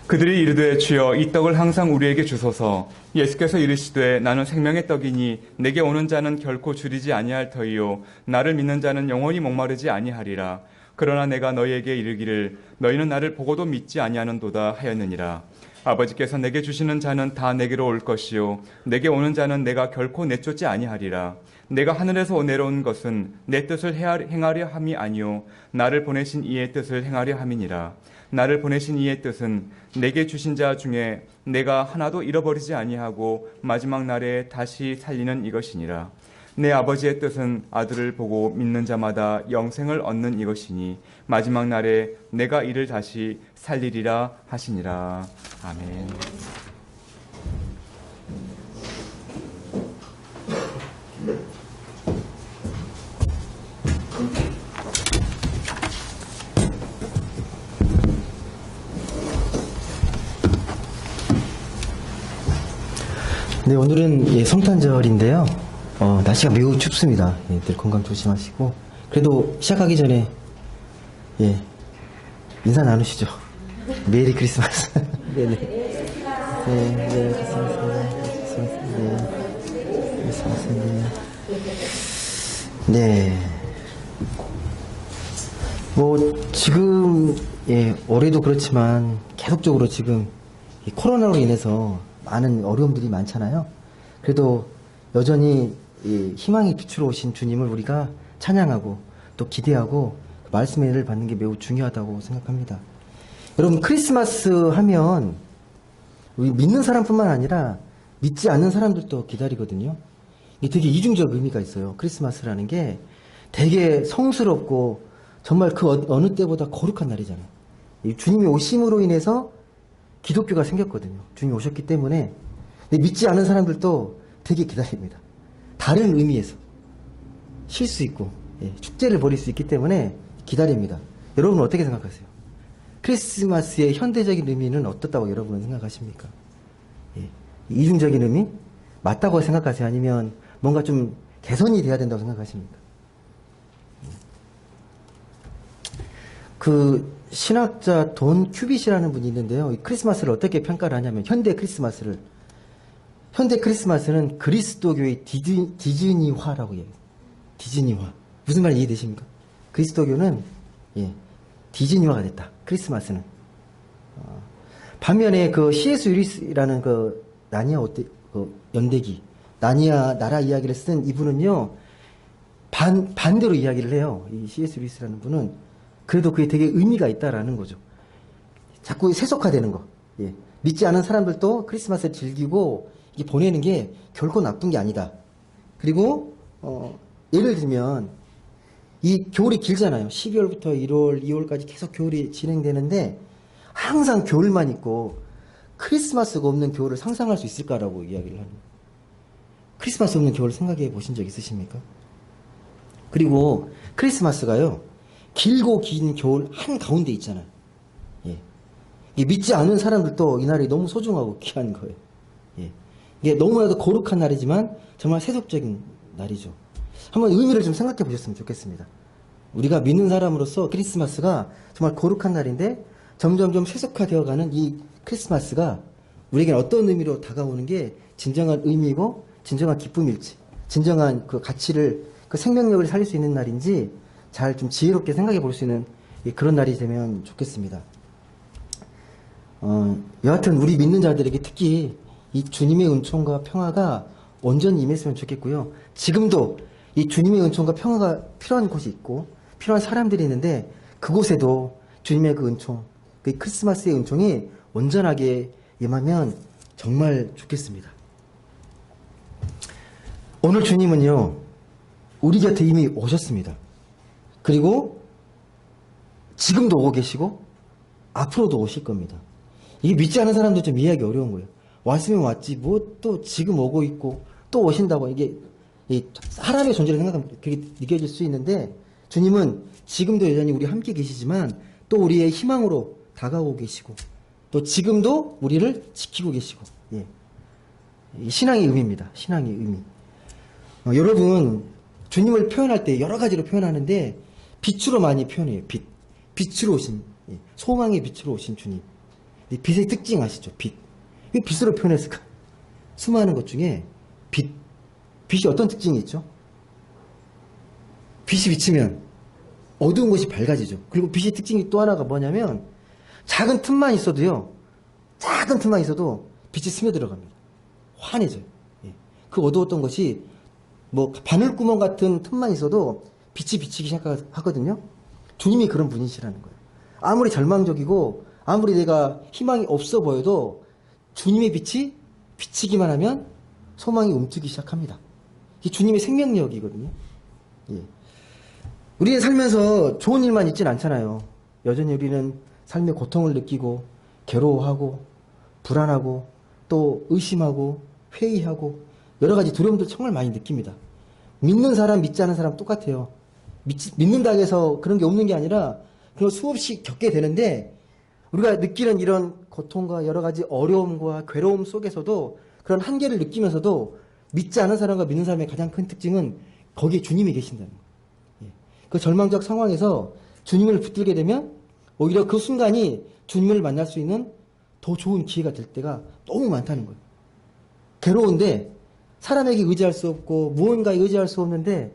그들이 이르되 주여 이 떡을 항상 우리에게 주소서. 예수께서 이르시되 나는 생명의 떡이니 내게 오는 자는 결코 줄이지 아니할 터이요 나를 믿는 자는 영원히 목마르지 아니하리라. 그러나 내가 너희에게 이르기를 너희는 나를 보고도 믿지 아니하는도다 하였느니라. 아버지께서 내게 주시는 자는 다 내게로 올 것이요 내게 오는 자는 내가 결코 내쫓지 아니하리라. 내가 하늘에서 내려온 것은 내 뜻을 행하려 함이 아니요 나를 보내신 이의 뜻을 행하려 함이니라. 나를 보내신 이의 뜻은 내게 주신 자 중에 내가 하나도 잃어버리지 아니하고 마지막 날에 다시 살리는 이것이니라. 내 아버지의 뜻은 아들을 보고 믿는 자마다 영생을 얻는 이것이니 마지막 날에 내가 이를 다시 살리리라 하시니라. 아멘. 네, 오늘은 성탄절인데요. 날씨가 매우 춥습니다. 늘 건강 조심하시고. 그래도 시작하기 전에 인사 나누시죠. 메리 크리스마스. 네네. 메리 크리스마스. 네. 지금 올해도 그렇지만 계속적으로 지금 이 코로나로 인해서 많은 어려움들이 많잖아요. 그래도 여전히 희망의 빛으로 오신 주님을 우리가 찬양하고 또 기대하고 말씀의 은혜를 받는 게 매우 중요하다고 생각합니다. 여러분, 크리스마스 하면 우리 믿는 사람뿐만 아니라 믿지 않는 사람들도 기다리거든요. 이게 되게 이중적 의미가 있어요. 크리스마스라는 게 되게 성스럽고 정말 그 어느 때보다 거룩한 날이잖아요. 주님이 오심으로 인해서 기독교가 생겼거든요. 주님이 오셨기 때문에. 근데 믿지 않은 사람들도 되게 기다립니다. 다른 의미에서 쉴 수 있고 축제를 벌일 수 있기 때문에 기다립니다. 여러분은 어떻게 생각하세요? 크리스마스의 현대적인 의미는 어떻다고 여러분은 생각하십니까? 이중적인 의미? 맞다고 생각하세요? 아니면 뭔가 좀 개선이 돼야 된다고 생각하십니까? 그 신학자 돈 큐빗이라는 분이 있는데요. 이 크리스마스를 어떻게 평가를 하냐면 현대 크리스마스는 그리스도교의 디즈니화라고 얘기해요. 디즈니화. 무슨 말인지 이해되십니까? 그리스도교는 디즈니화가 됐다. 크리스마스는. 반면에 그 C.S. 루이스라는 그 나니아 연대기, 나니아 나라 이야기를 쓴 이분은요, 반대로 이야기를 해요. 이 C.S. 루이스라는 분은 그래도 그게 되게 의미가 있다라는 거죠. 자꾸 세속화되는 거. 믿지 않은 사람들도 크리스마스를 즐기고 이게 보내는 게 결코 나쁜 게 아니다. 그리고 예를 들면 이 겨울이 길잖아요. 12월부터 1월, 2월까지 계속 겨울이 진행되는데 항상 겨울만 있고 크리스마스가 없는 겨울을 상상할 수 있을까라고 이야기를 하는 거예요. 크리스마스 없는 겨울 생각해 보신 적 있으십니까? 그리고 크리스마스가요, 길고 긴 겨울 한가운데 있잖아요. 믿지 않는 사람들도 이 날이 너무 소중하고 귀한 거예요. 이게 너무나도 거룩한 날이지만 정말 세속적인 날이죠. 한번 의미를 좀 생각해 보셨으면 좋겠습니다. 우리가 믿는 사람으로서 크리스마스가 정말 거룩한 날인데 점점점 세속화되어가는 이 크리스마스가 우리에게는 어떤 의미로 다가오는 게 진정한 의미고 진정한 기쁨일지, 진정한 그 가치를, 그 생명력을 살릴 수 있는 날인지 잘 좀 지혜롭게 생각해 볼 수 있는 그런 날이 되면 좋겠습니다. 여하튼 우리 믿는 자들에게 특히 이 주님의 은총과 평화가 온전히 임했으면 좋겠고요. 지금도 이 주님의 은총과 평화가 필요한 곳이 있고 필요한 사람들이 있는데 그곳에도 주님의 그 은총, 그 크리스마스의 은총이 온전하게 임하면 정말 좋겠습니다. 오늘 주님은요, 우리 곁에 이미 오셨습니다. 그리고 지금도 오고 계시고 앞으로도 오실 겁니다. 이게 믿지 않은 사람도 좀 이해하기 어려운 거예요. 왔으면 왔지 뭐 또 지금 오고 있고 또 오신다고, 이게 사람의 존재를 생각하면 그게 느껴질 수 있는데 주님은 지금도 여전히 우리 함께 계시지만 또 우리의 희망으로 다가오고 계시고 또 지금도 우리를 지키고 계시고, 신앙의 의미입니다. 신앙의 의미. 여러분, 주님을 표현할 때 여러 가지로 표현하는데 빛으로 많이 표현해요. 빛으로 오신, 소망의 빛으로 오신 주님. 이 빛의 특징 아시죠? 빛. 왜 빛으로 표현했을까? 수많은 것 중에 빛. 빛이 어떤 특징이 있죠? 빛이 비치면 어두운 곳이 밝아지죠. 그리고 빛의 특징이 또 하나가 뭐냐면 작은 틈만 있어도요. 작은 틈만 있어도 빛이 스며들어갑니다. 환해져요. 예. 그 어두웠던 것이 뭐 바늘구멍 같은 틈만 있어도 빛이 비치기 시작하거든요. 주님이 그런 분이시라는 거예요. 아무리 절망적이고 아무리 내가 희망이 없어 보여도 주님의 빛이 비치기만 하면 소망이 움트기 시작합니다. 이게 주님의 생명력이거든요. 예. 우리는 살면서 좋은 일만 있진 않잖아요. 여전히 우리는 삶의 고통을 느끼고 괴로워하고 불안하고 또 의심하고 회의하고 여러 가지 두려움들 정말 많이 느낍니다. 믿는 사람 믿지 않은 사람 똑같아요. 믿는다고 해서 그런 게 없는 게 아니라 그걸 수없이 겪게 되는데 우리가 느끼는 이런 고통과 여러 가지 어려움과 괴로움 속에서도 그런 한계를 느끼면서도 믿지 않은 사람과 믿는 사람의 가장 큰 특징은 거기에 주님이 계신다는 거예요. 그 절망적 상황에서 주님을 붙들게 되면 오히려 그 순간이 주님을 만날 수 있는 더 좋은 기회가 될 때가 너무 많다는 거예요. 괴로운데 사람에게 의지할 수 없고 무언가에 의지할 수 없는데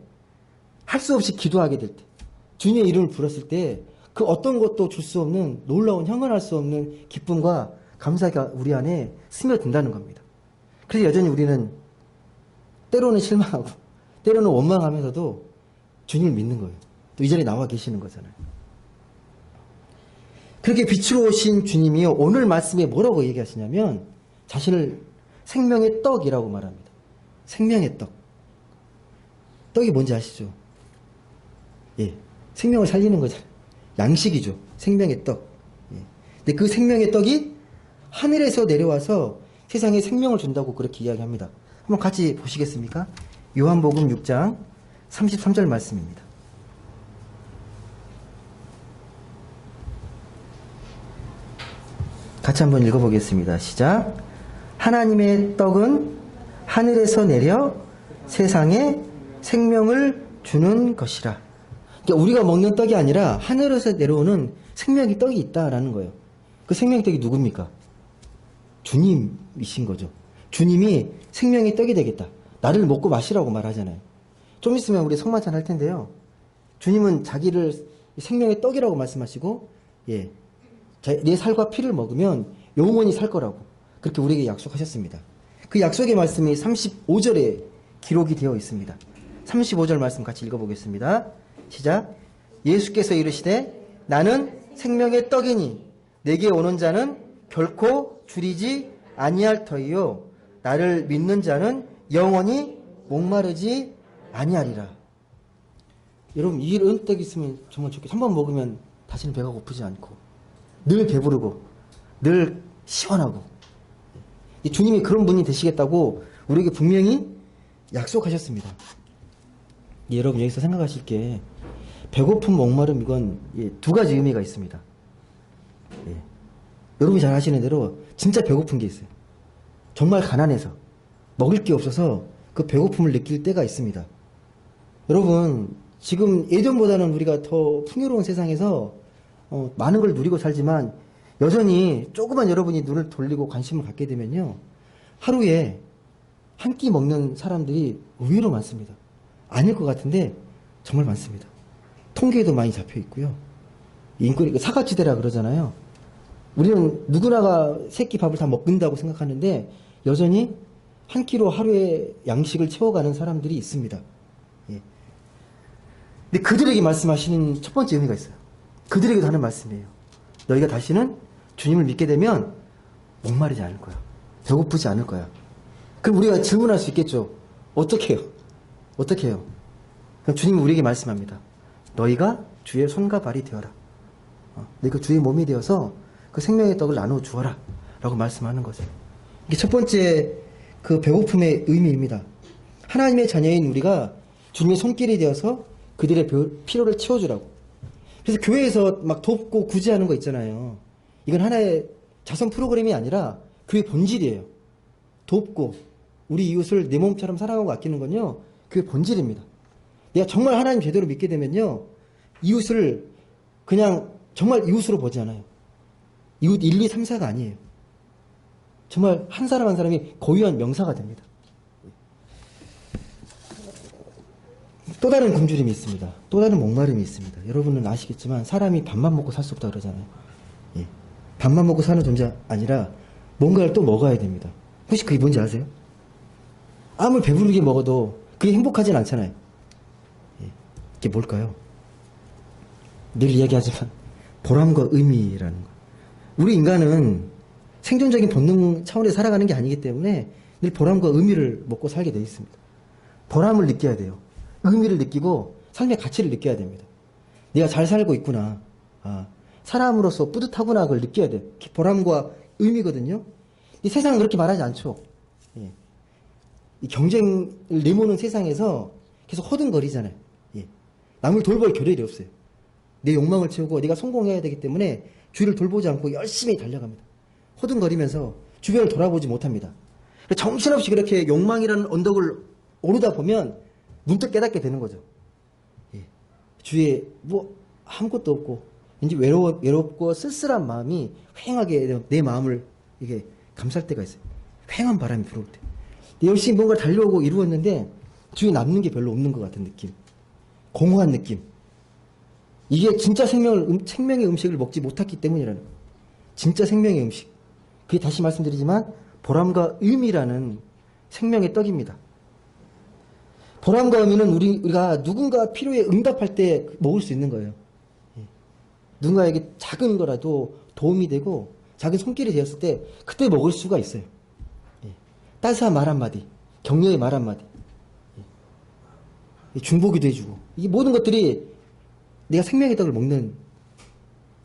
할 수 없이 기도하게 될 때, 주님의 이름을 불렀을 때 그 어떤 것도 줄 수 없는 놀라운 형언할 수 없는 기쁨과 감사가 우리 안에 스며든다는 겁니다. 그래서 여전히 우리는 때로는 실망하고 때로는 원망하면서도 주님을 믿는 거예요. 또 이 자리에 나와 계시는 거잖아요. 그렇게 빛으로 오신 주님이요, 오늘 말씀에 뭐라고 얘기하시냐면 자신을 생명의 떡이라고 말합니다. 생명의 떡. 떡이 뭔지 아시죠? 예, 생명을 살리는 거잖아요. 양식이죠. 생명의 떡. 예. 근데 그 생명의 떡이 하늘에서 내려와서 세상에 생명을 준다고 그렇게 이야기합니다. 한번 같이 보시겠습니까? 요한복음 6장 33절 말씀입니다. 같이 한번 읽어보겠습니다. 시작. 하나님의 떡은 하늘에서 내려 세상에 생명을 주는 것이라. 그러니까 우리가 먹는 떡이 아니라 하늘에서 내려오는 생명의 떡이 있다라는 거예요. 그 생명의 떡이 누굽니까? 주님이신 거죠. 주님이 생명의 떡이 되겠다. 나를 먹고 마시라고 말하잖아요. 좀 있으면 우리 성만찬 할 텐데요. 주님은 자기를 생명의 떡이라고 말씀하시고, 예, 내 살과 피를 먹으면 영원히 살 거라고 그렇게 우리에게 약속하셨습니다. 그 약속의 말씀이 35절에 기록이 되어 있습니다. 35절 말씀 같이 읽어보겠습니다. 시작. 예수께서 이르시되 나는 생명의 떡이니 내게 오는 자는 결코 줄이지 아니할 터이요 나를 믿는 자는 영원히 목마르지 아니하리라. 여러분, 이런 떡이 있으면 정말 좋겠어요. 한번 먹으면 다시는 배가 고프지 않고 늘 배부르고 늘 시원하고, 주님이 그런 분이 되시겠다고 우리에게 분명히 약속하셨습니다. 여러분, 여기서 생각하실 게 배고픔, 목마름, 이건 두 가지 의미가 있습니다. 예. 여러분이 잘 아시는 대로 진짜 배고픈 게 있어요. 정말 가난해서 먹을 게 없어서 그 배고픔을 느낄 때가 있습니다. 여러분, 지금 예전보다는 우리가 더 풍요로운 세상에서 많은 걸 누리고 살지만 여전히 조그만 여러분이 눈을 돌리고 관심을 갖게 되면요, 하루에 한 끼 먹는 사람들이 의외로 많습니다. 아닐 것 같은데 정말 많습니다. 통계에도 많이 잡혀 있고요. 인권이 사각지대라 그러잖아요. 우리는 누구나가 세 끼 밥을 다 먹는다고 생각하는데 여전히 한 끼로 하루에 양식을 채워가는 사람들이 있습니다. 예. 근데 그들에게 말씀하시는 첫 번째 의미가 있어요. 그들에게도 하는 말씀이에요. 너희가 다시는 주님을 믿게 되면 목마르지 않을 거야. 배고프지 않을 거야. 그럼 우리가 질문할 수 있겠죠. 어떻게 해요? 어떻게 해요? 그럼 주님은 우리에게 말씀합니다. 너희가 주의 손과 발이 되어라. 너희가 주의 몸이 되어서 그 생명의 떡을 나누어 주어라. 라고 말씀하는 거죠. 이게 첫 번째 그 배고픔의 의미입니다. 하나님의 자녀인 우리가 주님의 손길이 되어서 그들의 필요를 채워주라고. 그래서 교회에서 막 돕고 구제하는 거 있잖아요. 이건 하나의 자선 프로그램이 아니라 교회 본질이에요. 돕고 우리 이웃을 내 몸처럼 사랑하고 아끼는 건요, 교회 본질입니다. 내가 정말 하나님 제대로 믿게 되면요, 이웃을 그냥 정말 이웃으로 보지 않아요. 이웃 1, 2, 3, 4가 아니에요. 정말 한 사람 한 사람이 고유한 명사가 됩니다. 또 다른 굶주림이 있습니다. 또 다른 목마름이 있습니다. 여러분은 아시겠지만 사람이 밥만 먹고 살 수 없다 그러잖아요. 예. 밥만 먹고 사는 존재 아니라 뭔가를 또 먹어야 됩니다. 혹시 그게 뭔지 아세요? 아무리 배부르게 먹어도 그게 행복하진 않잖아요. 예. 이게 뭘까요? 늘 이야기하지만 보람과 의미라는 거. 우리 인간은 생존적인 본능 차원에서 살아가는 게 아니기 때문에 늘 보람과 의미를 먹고 살게 되어 있습니다. 보람을 느껴야 돼요. 의미를 느끼고 삶의 가치를 느껴야 됩니다. 내가 잘 살고 있구나. 사람으로서 뿌듯하구나. 그걸 느껴야 돼요. 보람과 의미거든요. 이 세상은 그렇게 말하지 않죠. 예. 이 경쟁을 내모는 세상에서 계속 허둥거리잖아요. 예. 남을 돌볼 겨를이 없어요. 내 욕망을 채우고 내가 성공해야 되기 때문에 주위를 돌보지 않고 열심히 달려갑니다. 허둥거리면서 주변을 돌아보지 못합니다. 정신없이 그렇게 욕망이라는 언덕을 오르다 보면 문득 깨닫게 되는 거죠. 예. 주위에 뭐 아무것도 없고 왠지 외롭고 쓸쓸한 마음이 휑하게 내 마음을 이게 감쌀 때가 있어요. 휑한 바람이 불어올 때. 열심히 뭔가 달려오고 이루었는데 주위에 남는 게 별로 없는 것 같은 느낌. 공허한 느낌. 이게 진짜 생명의 음식을 먹지 못했기 때문이라는 거예요. 진짜 생명의 음식. 그게 다시 말씀드리지만 보람과 의미라는 생명의 떡입니다. 보람과 의미는 우리가 누군가 필요에 응답할 때 먹을 수 있는 거예요. 누군가에게 작은 거라도 도움이 되고 작은 손길이 되었을 때 그때 먹을 수가 있어요. 따스한 말 한마디, 격려의 말 한마디, 중보기도 해주고 이 모든 것들이 내가 생명의 떡을 먹는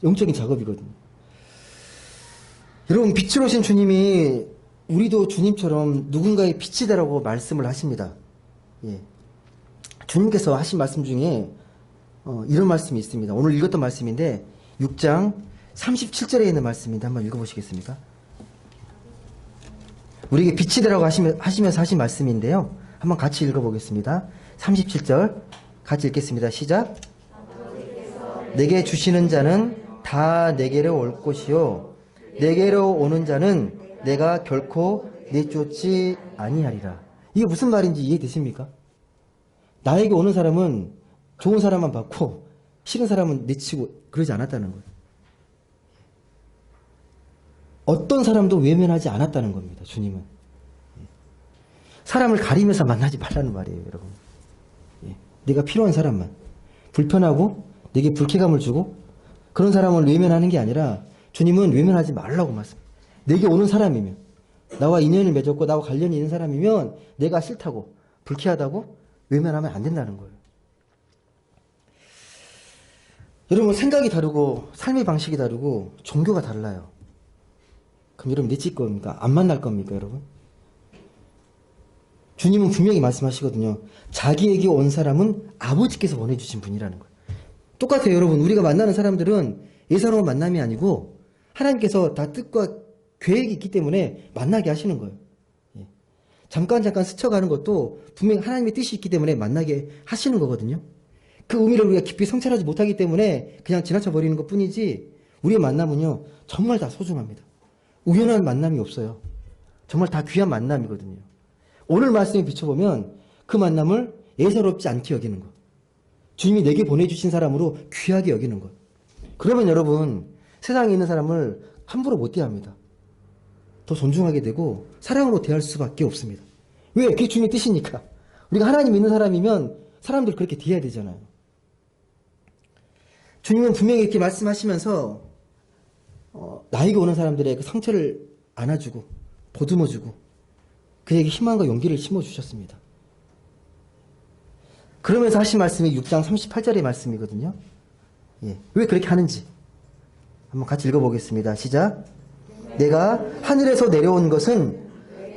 영적인 작업이거든요. 여러분, 빛으로 오신 주님이 우리도 주님처럼 누군가의 빛이 되라고 말씀을 하십니다. 예. 주님께서 하신 말씀 중에 이런 말씀이 있습니다. 오늘 읽었던 말씀인데 6장 37절에 있는 말씀인데 한번 읽어보시겠습니까? 우리에게 빛이 되라고 하시면서 하신 말씀인데요. 한번 같이 읽어보겠습니다. 37절 같이 읽겠습니다. 시작. 내게 주시는 자는 다 내게로 올 것이요 내게로 오는 자는 내가 결코 내쫓지 아니하리라. 이게 무슨 말인지 이해되십니까? 나에게 오는 사람은 좋은 사람만 받고 싫은 사람은 내치고 그러지 않았다는 거예요. 어떤 사람도 외면하지 않았다는 겁니다. 주님은. 사람을 가리면서 만나지 말라는 말이에요. 여러분. 내가 필요한 사람만, 불편하고 내게 불쾌감을 주고 그런 사람을 외면하는 게 아니라 주님은 외면하지 말라고 말씀합니다. 내게 오는 사람이면, 나와 인연을 맺었고 나와 관련이 있는 사람이면 내가 싫다고 불쾌하다고 외면하면 안 된다는 거예요. 여러분, 생각이 다르고 삶의 방식이 다르고 종교가 달라요. 그럼 여러분 내칠 겁니까? 안 만날 겁니까, 여러분? 주님은 분명히 말씀하시거든요. 자기에게 온 사람은 아버지께서 보내주신 분이라는 거예요. 똑같아요, 여러분. 우리가 만나는 사람들은 예사로운 만남이 아니고 하나님께서 다 뜻과 계획이 있기 때문에 만나게 하시는 거예요. 잠깐 스쳐가는 것도 분명히 하나님의 뜻이 있기 때문에 만나게 하시는 거거든요. 그 의미를 우리가 깊이 성찰하지 못하기 때문에 그냥 지나쳐 버리는 것 뿐이지 우리의 만남은요 정말 다 소중합니다. 우연한 만남이 없어요. 정말 다 귀한 만남이거든요. 오늘 말씀에 비춰보면 그 만남을 예사롭지 않게 여기는 것, 주님이 내게 보내주신 사람으로 귀하게 여기는 것. 그러면 여러분, 세상에 있는 사람을 함부로 못 대합니다. 더 존중하게 되고 사랑으로 대할 수밖에 없습니다. 왜? 그게 주님의 뜻이니까. 우리가 하나님 믿는 사람이면 사람들 그렇게 대해야 되잖아요. 주님은 분명히 이렇게 말씀하시면서 나에게 오는 사람들의 그 상처를 안아주고 보듬어주고 그에게 희망과 용기를 심어주셨습니다. 그러면서 하신 말씀이 6장 38절의 말씀이거든요. 왜 그렇게 하는지 한번 같이 읽어보겠습니다. 시작. 내가 하늘에서 내려온 것은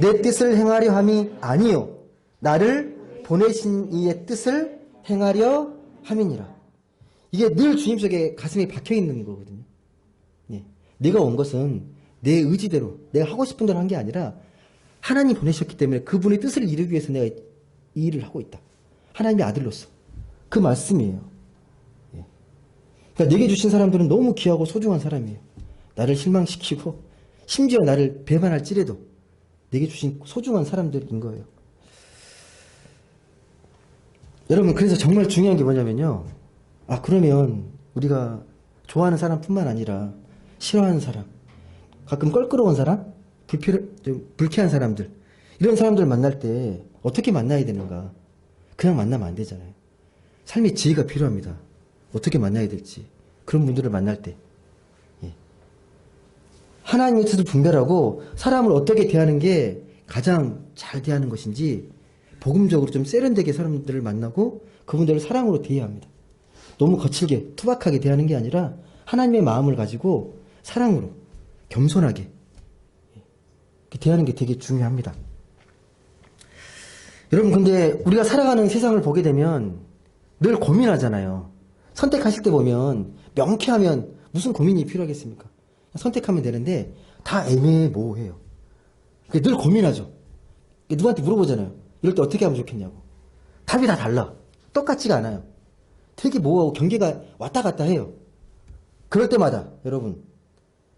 내 뜻을 행하려 함이 아니요 나를 보내신 이의 뜻을 행하려 함이니라. 이게 늘 주님 속에 가슴에 박혀있는 거거든요. 내가 온 것은 내 의지대로 내가 하고 싶은 대로 한 게 아니라 하나님 보내셨기 때문에 그분의 뜻을 이루기 위해서 내가 이 일을 하고 있다. 하나님의 아들로서. 그 말씀이에요. 그러니까 내게 주신 사람들은 너무 귀하고 소중한 사람이에요. 나를 실망시키고 심지어 나를 배반할지라도 내게 주신 소중한 사람들인 거예요. 여러분, 그래서 정말 중요한 게 뭐냐면요. 그러면 우리가 좋아하는 사람뿐만 아니라 싫어하는 사람, 가끔 껄끄러운 사람, 좀 불쾌한 사람들, 이런 사람들 만날 때 어떻게 만나야 되는가? 그냥 만나면 안 되잖아요. 삶의 지혜가 필요합니다. 어떻게 만나야 될지. 그런 분들을 만날 때. 예. 하나님의 뜻을 분별하고 사람을 어떻게 대하는 게 가장 잘 대하는 것인지 복음적으로 좀 세련되게 사람들을 만나고 그분들을 사랑으로 대해야 합니다. 너무 거칠게 투박하게 대하는 게 아니라 하나님의 마음을 가지고 사랑으로 겸손하게 대하는 게 되게 중요합니다. 여러분, 근데 우리가 살아가는 세상을 보게 되면 늘 고민하잖아요. 선택하실 때 보면 명쾌하면 무슨 고민이 필요하겠습니까? 선택하면 되는데 다 애매모호해요. 늘 고민하죠. 누구한테 물어보잖아요. 이럴 때 어떻게 하면 좋겠냐고. 답이 다 달라. 똑같지가 않아요. 되게 모호하고 경계가 왔다 갔다 해요. 그럴 때마다 여러분,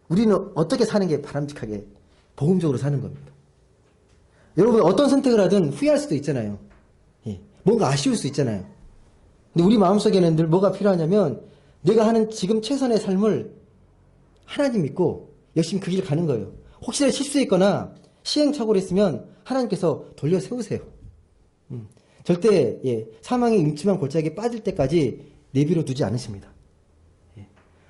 우리는 어떻게 사는 게 바람직하게 복음적으로 사는 겁니다. 여러분, 어떤 선택을 하든 후회할 수도 있잖아요. 예, 뭔가 아쉬울 수 있잖아요. 근데 우리 마음속에는 늘 뭐가 필요하냐면 내가 하는 지금 최선의 삶을 하나님 믿고 열심히 그 길 가는 거예요. 혹시나 실수했거나 시행착오를 했으면 하나님께서 돌려 세우세요. 절대 사망의 음침한 골짜기에 빠질 때까지 내비로 두지 않으십니다.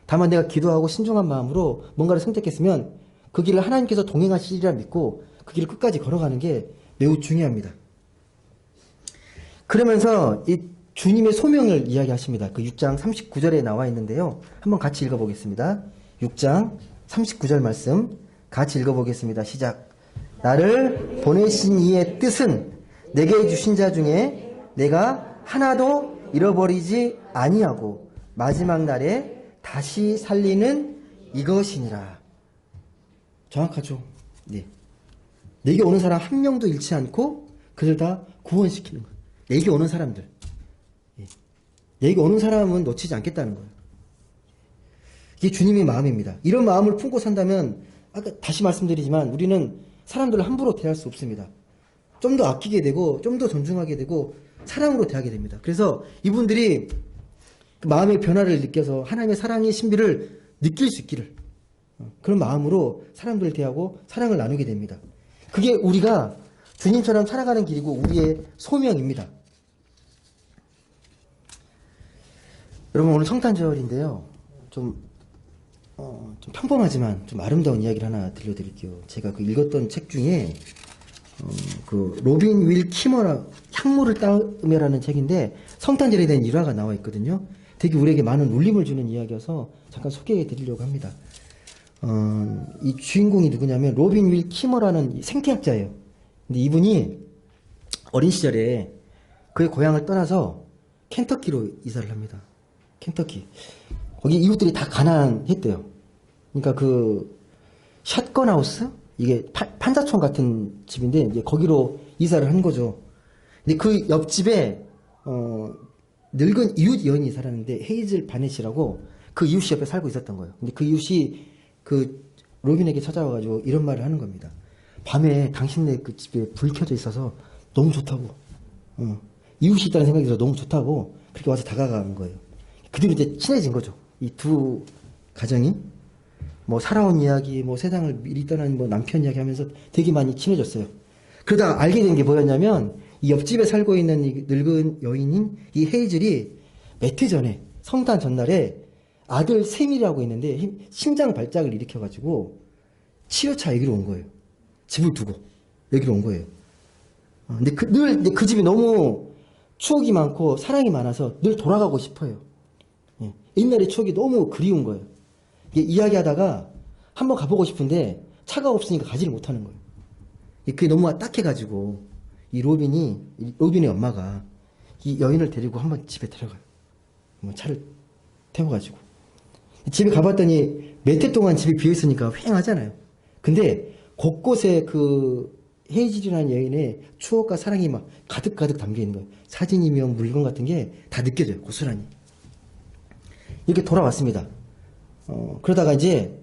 다만 내가 기도하고 신중한 마음으로 뭔가를 선택했으면 그 길을 하나님께서 동행하시리라 믿고 그 길을 끝까지 걸어가는 게 매우 중요합니다. 그러면서 이 주님의 소명을 이야기하십니다. 그 6장 39절에 나와 있는데요. 한번 같이 읽어보겠습니다. 6장 39절 말씀 같이 읽어보겠습니다. 시작. 나를 보내신 이의 뜻은 내게 주신 자 중에 내가 하나도 잃어버리지 아니하고 마지막 날에 다시 살리는 이것이니라. 정확하죠? 네. 내게 오는 사람 한 명도 잃지 않고 그들 다 구원시키는 거예요. 내게 오는 사람들. 내게 오는 사람은 놓치지 않겠다는 거예요. 이게 주님의 마음입니다. 이런 마음을 품고 산다면 아까 다시 말씀드리지만 우리는 사람들을 함부로 대할 수 없습니다. 좀 더 아끼게 되고 좀 더 존중하게 되고 사랑으로 대하게 됩니다. 그래서 이분들이 그 마음의 변화를 느껴서 하나님의 사랑의 신비를 느낄 수 있기를 그런 마음으로 사람들을 대하고 사랑을 나누게 됩니다. 그게 우리가 주님처럼 살아가는 길이고 우리의 소명입니다. 여러분, 오늘 성탄절인데요. 좀 평범하지만 좀 아름다운 이야기를 하나 들려드릴게요. 제가 그 읽었던 책 중에 그 로빈 윌 키머라 향모를 따르며라는 책인데 성탄절에 대한 일화가 나와 있거든요. 되게 우리에게 많은 울림을 주는 이야기여서 잠깐 소개해 드리려고 합니다. 이 주인공이 누구냐면 로빈 윌 키머라는 생태학자예요. 근데 이분이 어린 시절에 그의 고향을 떠나서 켄터키로 이사를 합니다. 켄터키. 거기 이웃들이 다 가난했대요. 그러니까 그 샷건 하우스? 이게 판자촌 같은 집인데 이제 거기로 이사를 한 거죠. 근데 그 옆집에 늙은 이웃 여인이 살았는데 헤이즐 바넷이라고 그 이웃이 옆에 살고 있었던 거예요. 근데 그 이웃이 그 로빈에게 찾아와가지고 이런 말을 하는 겁니다. 밤에 당신네 그 집에 불 켜져 있어서 너무 좋다고. 이웃이 있다는 생각이 들어 너무 좋다고 그렇게 와서 다가가는 거예요. 그대로 이제 친해진 거죠. 이 두 가정이 뭐 살아온 이야기, 뭐 세상을 미리 떠난 뭐 남편 이야기 하면서 되게 많이 친해졌어요. 그러다가 알게 된 게 뭐였냐면 이 옆집에 살고 있는 이 늙은 여인인 이 헤이즐이 몇 해 전에 성탄 전날에 아들 세밀이라고 있는데 심장 발작을 일으켜가지고 치료차 여기로 온 거예요. 집을 두고 여기로 온 거예요. 근데 늘 그 집이 너무 추억이 많고 사랑이 많아서 늘 돌아가고 싶어요. 옛날의 추억이 너무 그리운 거예요. 이야기하다가 한번 가보고 싶은데 차가 없으니까 가지를 못하는 거예요. 그게 너무 딱해가지고 이 로빈의 엄마가 이 여인을 데리고 한번 집에 데려가요. 뭐 차를 태워가지고 집에 가봤더니 몇 해 동안 집이 비어있으니까 휑하잖아요. 근데 곳곳에 그 헤이즐이라는 여인의 추억과 사랑이 막 가득가득 담겨있는 거예요. 사진이며 물건 같은 게 다 느껴져요. 고스란히. 이렇게 돌아왔습니다. 그러다가 이제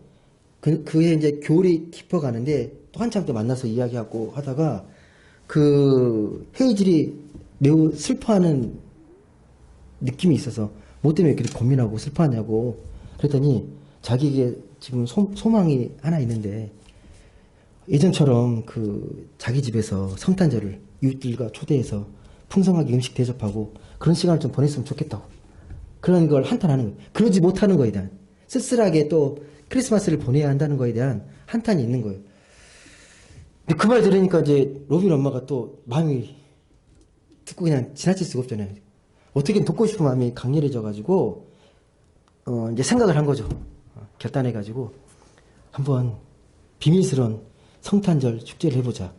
그에 이제 겨울이 깊어가는데 또 한참 또 만나서 이야기하고 하다가 그 헤이즐이 매우 슬퍼하는 느낌이 있어서 뭐 때문에 이렇게 고민하고 슬퍼하냐고 그랬더니 자기에게 지금 소망이 하나 있는데 예전처럼 그 자기 집에서 성탄절을 이웃들과 초대해서 풍성하게 음식 대접하고 그런 시간을 좀 보냈으면 좋겠다고 그런 걸 한탄하는 거예요. 그러지 못하는 거에 대한 쓸쓸하게 또 크리스마스를 보내야 한다는 거에 대한 한탄이 있는 거예요. 근데 그 말 들으니까 이제 로빈 엄마가 또 마음이 듣고 그냥 지나칠 수가 없잖아요. 어떻게든 돕고 싶은 마음이 강렬해져가지고 이제 생각을 한 거죠. 결단해가지고 한번 비밀스러운 성탄절 축제를 해보자.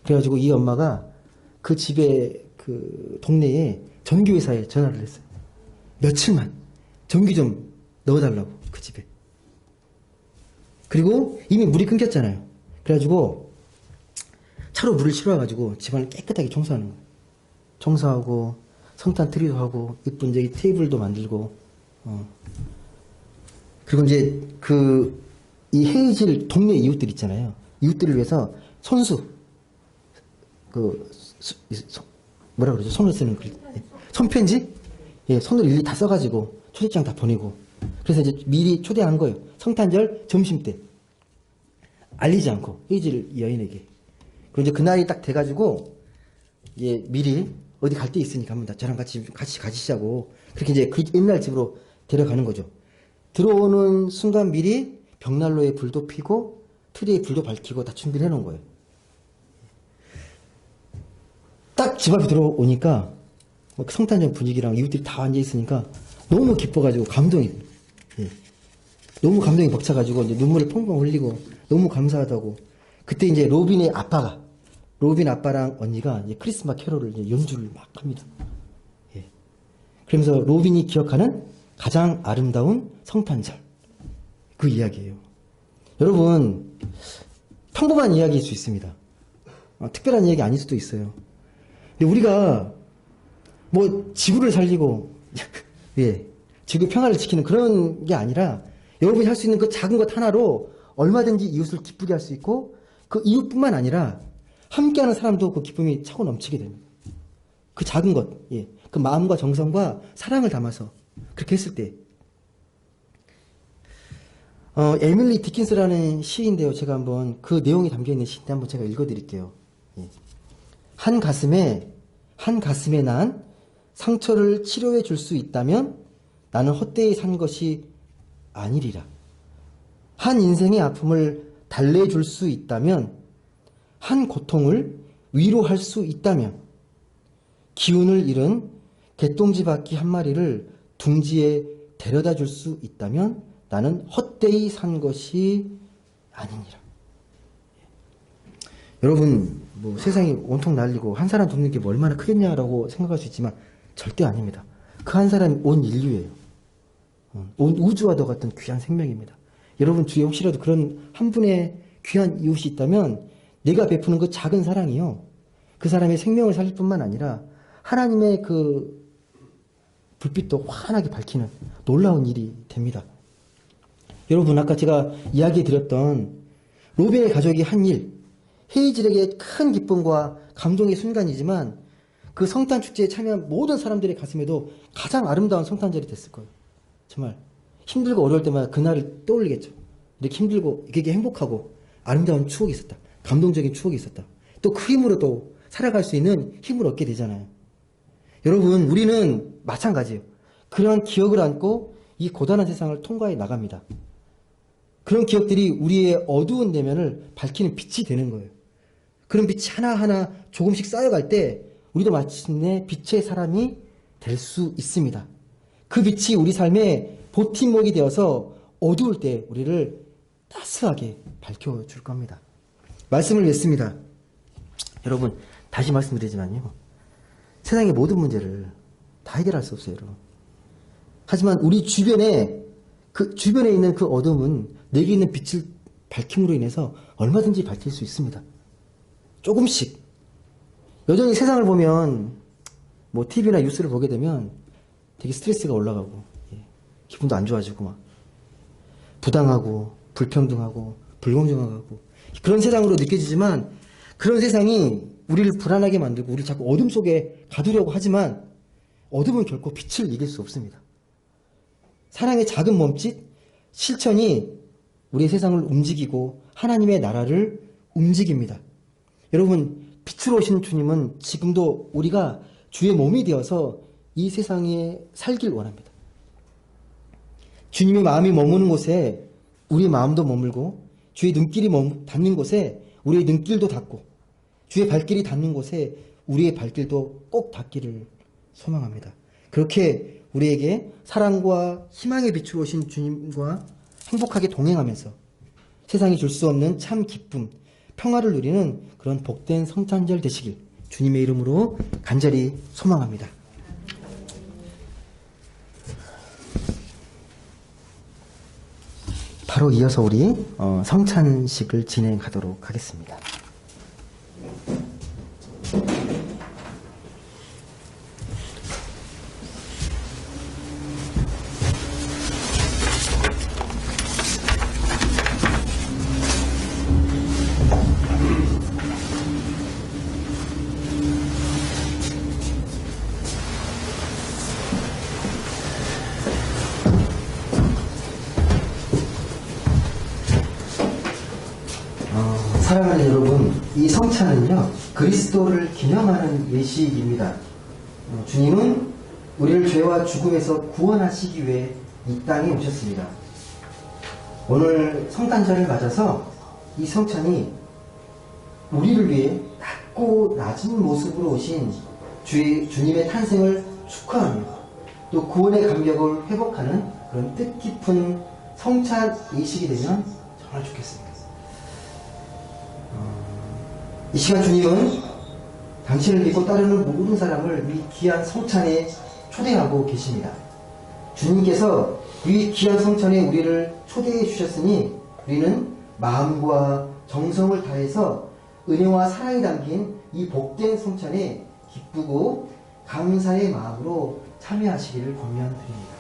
그래가지고 이 엄마가 그 집에 그 동네에 전기회사에 전화를 했어요. 며칠만 전기 좀 넣어달라고 그 집에. 그리고 이미 물이 끊겼잖아요. 그래가지고 차로 물을 실어가지고 집안을 깨끗하게 청소하는 거예요. 청소하고 성탄 트리도 하고 이쁜 저기 테이블도 만들고 그리고 이제 이 헤이즐 동네 이웃들 있잖아요. 이웃들을 위해서 손수 뭐라 그러죠? 손을 쓰는 글 손편지? 예, 손을 일일이 다 써가지고 초대장 다 보내고 그래서 이제 미리 초대한 거예요. 성탄절 점심 때 알리지 않고 헤이즐 여인에게. 그리고 이제 그날이 딱 돼가지고 이제 미리 어디 갈 데 있으니까 한번 저랑 같이 가시자고 그렇게 이제 그 옛날 집으로 데려가는 거죠. 들어오는 순간 미리 벽난로에 불도 피고 트리에 불도 밝히고 다 준비를 해놓은 거예요. 딱 집 앞에 들어오니까 성탄절 분위기랑 이웃들이 다 앉아 있으니까 너무 기뻐가지고 감동이 너무 감동이 벅차가지고 이제 눈물을 펑펑 흘리고 너무 감사하다고. 그때 이제 로빈 아빠랑 언니가 이제 크리스마스 캐롤을 이제 연주를 막 합니다. 예. 그러면서 로빈이 기억하는 가장 아름다운 성탄절 그 이야기예요. 여러분 평범한 이야기일 수 있습니다. 특별한 이야기 아닐 수도 있어요. 근데 우리가 뭐 지구를 살리고 예, 지구 평화를 지키는 그런 게 아니라 여러분이 할 수 있는 그 작은 것 하나로 얼마든지 이웃을 기쁘게 할 수 있고 그 이웃뿐만 아니라 함께하는 사람도 그 기쁨이 차고 넘치게 됩니다. 그 작은 것, 예, 그 마음과 정성과 사랑을 담아서 그렇게 했을 때 에밀리 디킨스라는 시인인데요. 제가 한번 그 내용이 담겨있는 시인데 한번 제가 읽어드릴게요. 예. 한 가슴에 난 상처를 치료해 줄 수 있다면 나는 헛되이 산 것이 아니리라. 한 인생의 아픔을 달래줄 수 있다면 한 고통을 위로할 수 있다면 기운을 잃은 개똥지 바퀴 한 마리를 둥지에 데려다 줄 수 있다면 나는 헛되이 산 것이 아니니라. 여러분 뭐 세상이 온통 날리고 한 사람 돕는 게 뭐 얼마나 크겠냐라고 생각할 수 있지만 절대 아닙니다. 그 한 사람이 온 인류예요. 온 우주와도 같은 귀한 생명입니다. 여러분 주위에 혹시라도 그런 한 분의 귀한 이웃이 있다면 내가 베푸는 그 작은 사랑이요. 그 사람의 생명을 살릴 뿐만 아니라 하나님의 그 불빛도 환하게 밝히는 놀라운 일이 됩니다. 여러분 아까 제가 이야기 드렸던 로빈의 가족이 한 일, 헤이즐에게 큰 기쁨과 감동의 순간이지만 그 성탄 축제에 참여한 모든 사람들의 가슴에도 가장 아름다운 성탄절이 됐을 거예요. 정말 힘들고 어려울 때마다 그날을 떠올리겠죠. 이렇게 힘들고 이렇게 행복하고 아름다운 추억이 있었다. 감동적인 추억이 있었다. 또 그 힘으로 또 살아갈 수 있는 힘을 얻게 되잖아요. 여러분 우리는 마찬가지예요. 그러한 기억을 안고 이 고단한 세상을 통과해 나갑니다. 그런 기억들이 우리의 어두운 내면을 밝히는 빛이 되는 거예요. 그런 빛이 하나하나 조금씩 쌓여갈 때 우리도 마침내 빛의 사람이 될 수 있습니다. 그 빛이 우리 삶의 보팀목이 되어서 어두울 때 우리를 따스하게 밝혀줄 겁니다. 말씀을 맺습니다. 여러분 다시 말씀드리지만요. 세상의 모든 문제를 다 해결할 수 없어요. 여러분. 하지만 우리 주변에 있는 그 어둠은 내게 있는 빛을 밝힘으로 인해서 얼마든지 밝힐 수 있습니다. 조금씩. 여전히 세상을 보면 뭐 TV나 뉴스를 보게 되면 되게 스트레스가 올라가고 기분도 안 좋아지고 막 부당하고 불평등하고 불공정하고 그런 세상으로 느껴지지만 그런 세상이 우리를 불안하게 만들고 우리를 자꾸 어둠 속에 가두려고 하지만 어둠은 결코 빛을 이길 수 없습니다. 사랑의 작은 몸짓, 실천이 우리의 세상을 움직이고 하나님의 나라를 움직입니다. 여러분, 빛으로 오신 주님은 지금도 우리가 주의 몸이 되어서 이 세상에 살길 원합니다. 주님의 마음이 머무는 곳에 우리의 마음도 머물고 주의 눈길이 닿는 곳에 우리의 눈길도 닿고 주의 발길이 닿는 곳에 우리의 발길도 꼭 닿기를 소망합니다. 그렇게 우리에게 사랑과 희망의 빛으로 오신 주님과 행복하게 동행하면서 세상이 줄 수 없는 참 기쁨, 평화를 누리는 그런 복된 성탄절 되시길 주님의 이름으로 간절히 소망합니다. 바로 이어서 우리 성찬식을 진행하도록 하겠습니다. 사랑하는 여러분, 이 성찬은요 그리스도를 기념하는 예식입니다. 주님은 우리를 죄와 죽음에서 구원하시기 위해 이 땅에 오셨습니다. 오늘 성탄절을 맞아서 이 성찬이 우리를 위해 낮고 낮은 모습으로 오신 주님의 탄생을 축하하며 또 구원의 감격을 회복하는 그런 뜻깊은 성찬 예식이 되면 정말 좋겠습니다. 이 시간 주님은 당신을 믿고 따르는 모든 사람을 이 귀한 성찬에 초대하고 계십니다. 주님께서 이 귀한 성찬에 우리를 초대해 주셨으니 우리는 마음과 정성을 다해서 은혜와 사랑이 담긴 이 복된 성찬에 기쁘고 감사의 마음으로 참여하시기를 권면드립니다.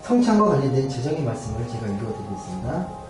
성찬과 관련된 제정의 말씀을 제가 읽어드리겠습니다.